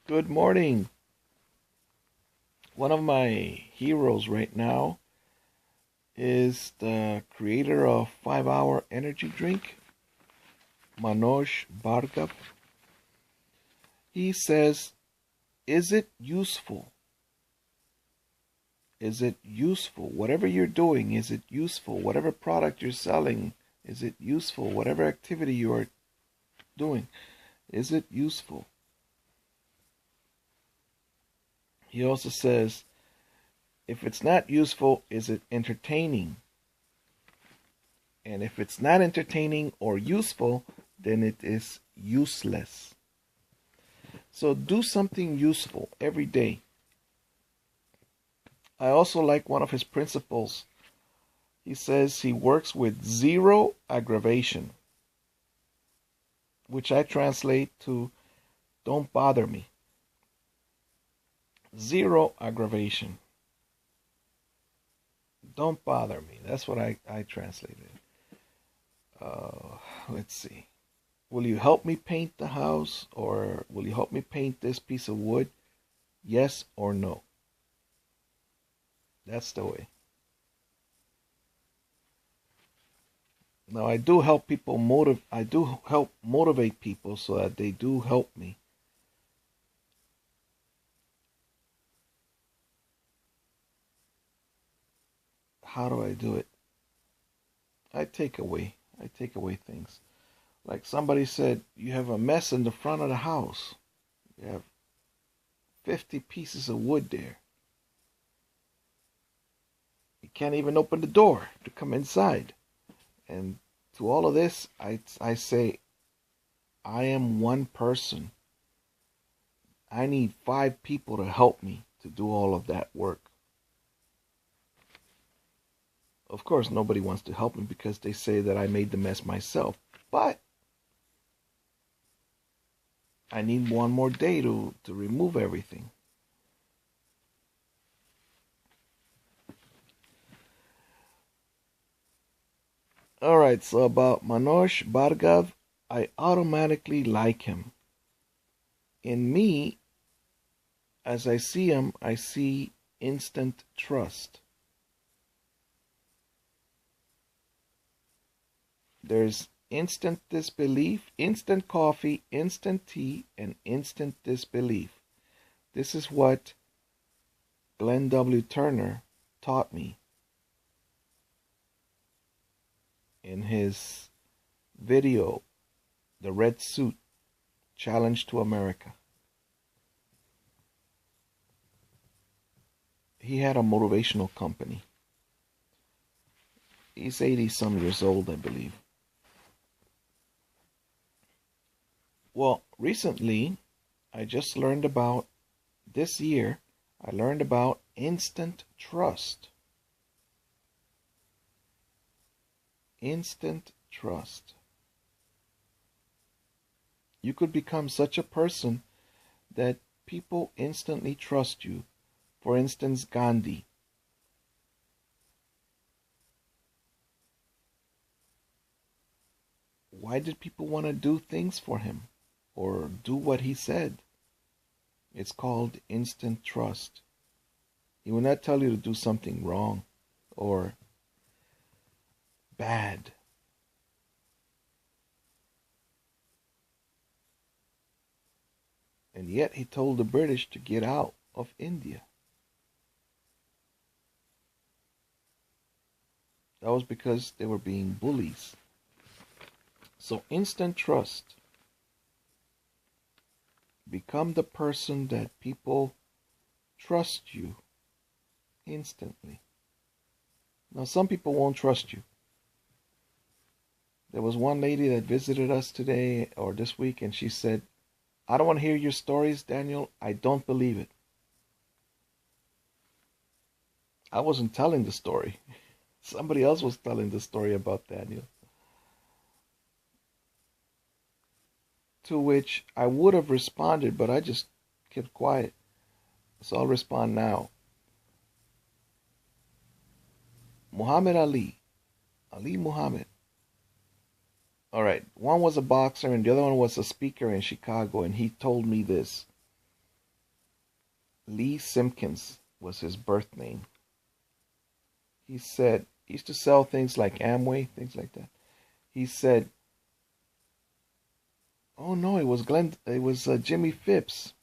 Good morning. One of my heroes right now is the creator of 5 Hour Energy Drink, Manoj Bhargava. He says, is it useful? Is it useful? Whatever you're doing, is it useful? Whatever product you're selling, is it useful? Whatever activity you are doing, is it useful? He also says, if it's not useful, is it entertaining? And if it's not entertaining or useful, then it is useless. So do something useful every day. I also like one of his principles. He says he works with zero aggravation, which I translate to don't bother me. Zero aggravation. Don't bother me. That's what I translated. Let's see. Will you help me paint the house, or will you help me paint this piece of wood? Yes or no? That's the way. Now I do help people I do help motivate people so that they do help me. How do I do it? I take away things. Like somebody said, you have a mess in the front of the house. You have 50 pieces of wood there. You can't even open the door to come inside. And to all of this, I say, I am one person. I need 5 people to help me to do all of that work. Of course, nobody wants to help me because they say that I made the mess myself. But I need one more day to remove everything. Alright, so about Manoj Bhargava, I automatically like him. In me, as I see him, I see instant trust. There's instant disbelief, instant coffee, instant tea, and instant disbelief. This is what Glenn W. Turner taught me in his video, The Red Suit Challenge to America. He had a motivational company. He's 80-some years old, I believe. Well, recently, I just learned about, this year, I learned about instant trust. Instant trust. You could become such a person that people instantly trust you. For instance, Gandhi. Why did people want to do things for him or do what he said? It's called instant trust. He will not tell you to do something wrong or bad. And yet he told the British to get out of India. That was because they were being bullies. So instant trust. Become the person that people trust you instantly. Now some people won't trust you. There was one lady that visited us today or this week, and she said, I don't want to hear your stories, Daniel. I don't believe it. I wasn't telling the story. Somebody else was telling the story about Daniel. To which I would have responded, but I just kept quiet. So I'll respond now. Muhammad Ali Muhammad. Alright, one was a boxer and the other one was a speaker in Chicago, and he told me this. Lee Simpkins was his birth name. He said he used to sell things like Amway, things like that. He said, "Oh no, it was Jimmy Phipps."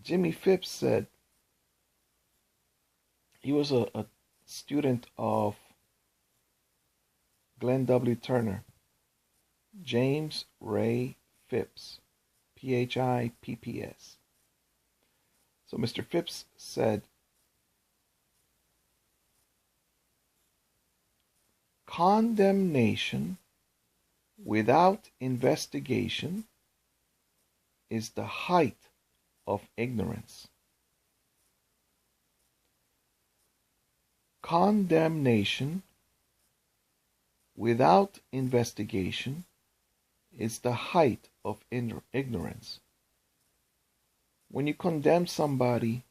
Jimmy Phipps said he was a student of Glenn W. Turner, James Ray Phipps, Phipps. So Mr. Phipps said, condemnation without investigation is the height of ignorance. Condemnation without investigation is the height of ignorance. When you condemn somebody,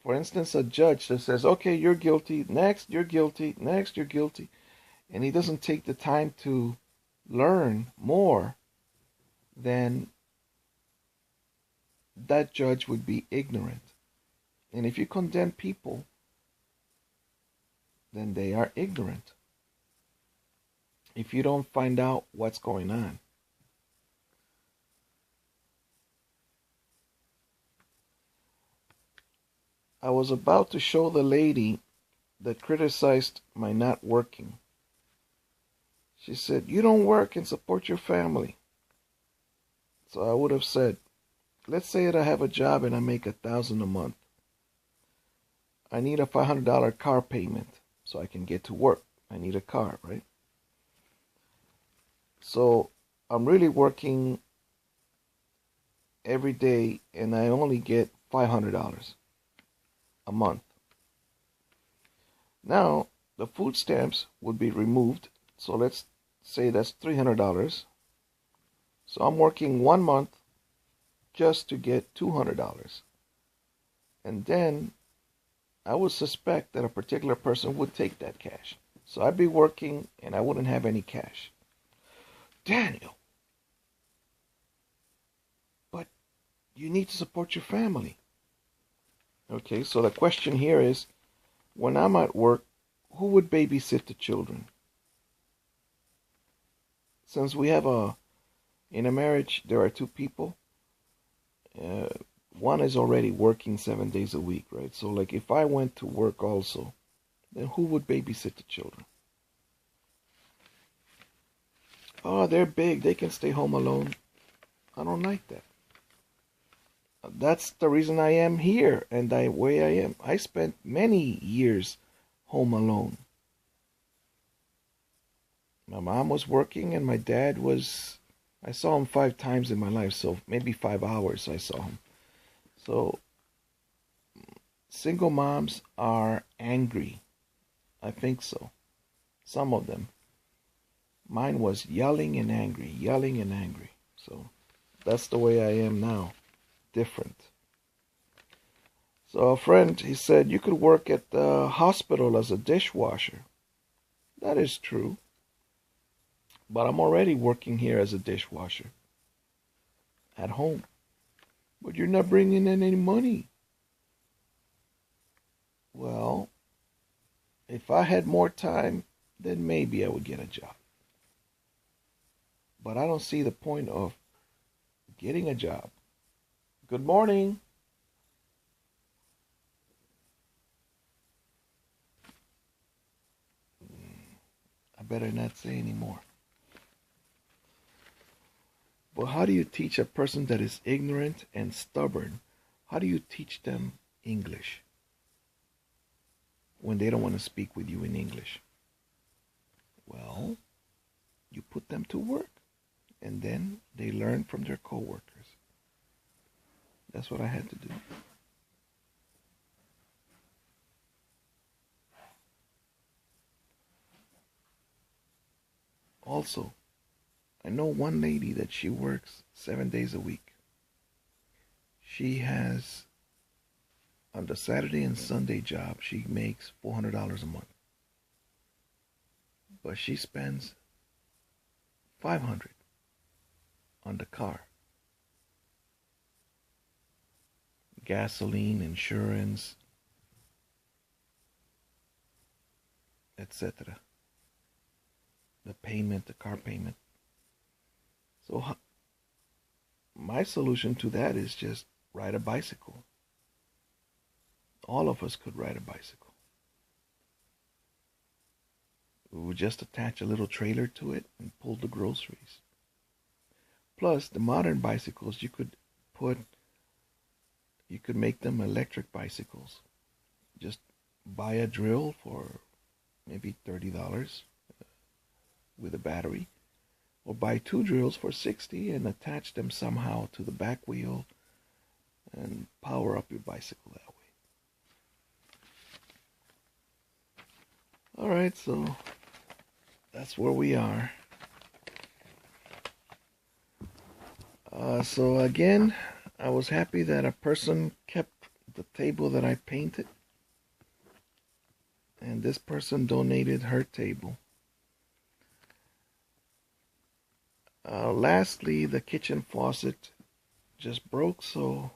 for instance, a judge that says, okay, you're guilty, next, you're guilty, next, you're guilty, and he doesn't take the time to learn more, then that judge would be ignorant. And if you condemn people, then they are ignorant. If you don't find out what's going on. I was about to show the lady that criticized my not working. She said, you don't work and support your family. So I would have said, let's say that I have a job and I make $1,000 a month. I need a $500 car payment so I can get to work. I need a car, right? So I'm really working every day and I only get $500 a month. Now, the food stamps would be removed. So let's say that's $300. So I'm working 1 month just to get $200. And then I would suspect that a particular person would take that cash. So I'd be working and I wouldn't have any cash. Daniel, but you need to support your family. Okay, so the question here is, when I'm at work, who would babysit the children? Since we have in a marriage, there are 2 people. One is already working 7 days a week, right? So like if I went to work also, then who would babysit the children? Oh, they're big. They can stay home alone. I don't like that. That's the reason I am here and the way I am. I spent many years home alone. My mom was working and my dad was, I saw him 5 times in my life, so maybe 5 hours I saw him. So single moms are angry. I think so. Some of them. Mine was yelling and angry, yelling and angry. So that's the way I am now. Different. So a friend, he said, you could work at the hospital as a dishwasher. That is true. But I'm already working here as a dishwasher. At home. But you're not bringing in any money. Well, if I had more time, then maybe I would get a job. But I don't see the point of getting a job. Good morning. I better not say anymore. But how do you teach a person that is ignorant and stubborn? How do you teach them English when they don't want to speak with you in English? Well, you put them to work and then they learn from their coworkers. That's what I had to do. Also, I know one lady that she works 7 days a week. She has, on the Saturday and Sunday job, she makes $400 a month. But she spends $500 on the car. gasoline, insurance, etc. The payment, the car payment. So my solution to that is just ride a bicycle. All of us could ride a bicycle. We would just attach a little trailer to it and pull the groceries. Plus, the modern bicycles, you could make them electric bicycles. Just buy a drill for maybe $30 with a battery, or buy two drills for 60 and attach them somehow to the back wheel and power up your bicycle that way. All right, so that's where we are. So again, I was happy that a person kept the table that I painted, and this person donated her table. Lastly, the kitchen faucet just broke, so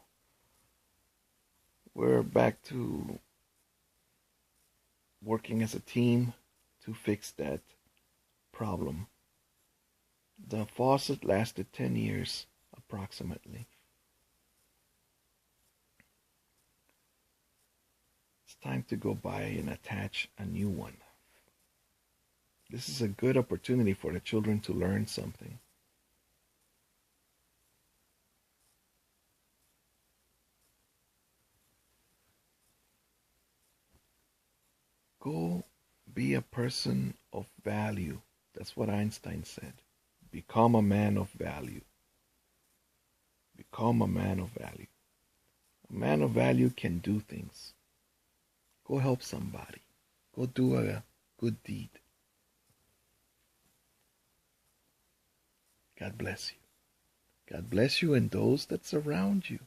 we're back to working as a team to fix that problem. The faucet lasted 10 years approximately. It's time to go buy and attach a new one. This is a good opportunity for the children to learn something. Go be a person of value. That's what Einstein said. Become a man of value. Become a man of value. A man of value can do things. Go help somebody. Go do a good deed. God bless you. God bless you and those that surround you.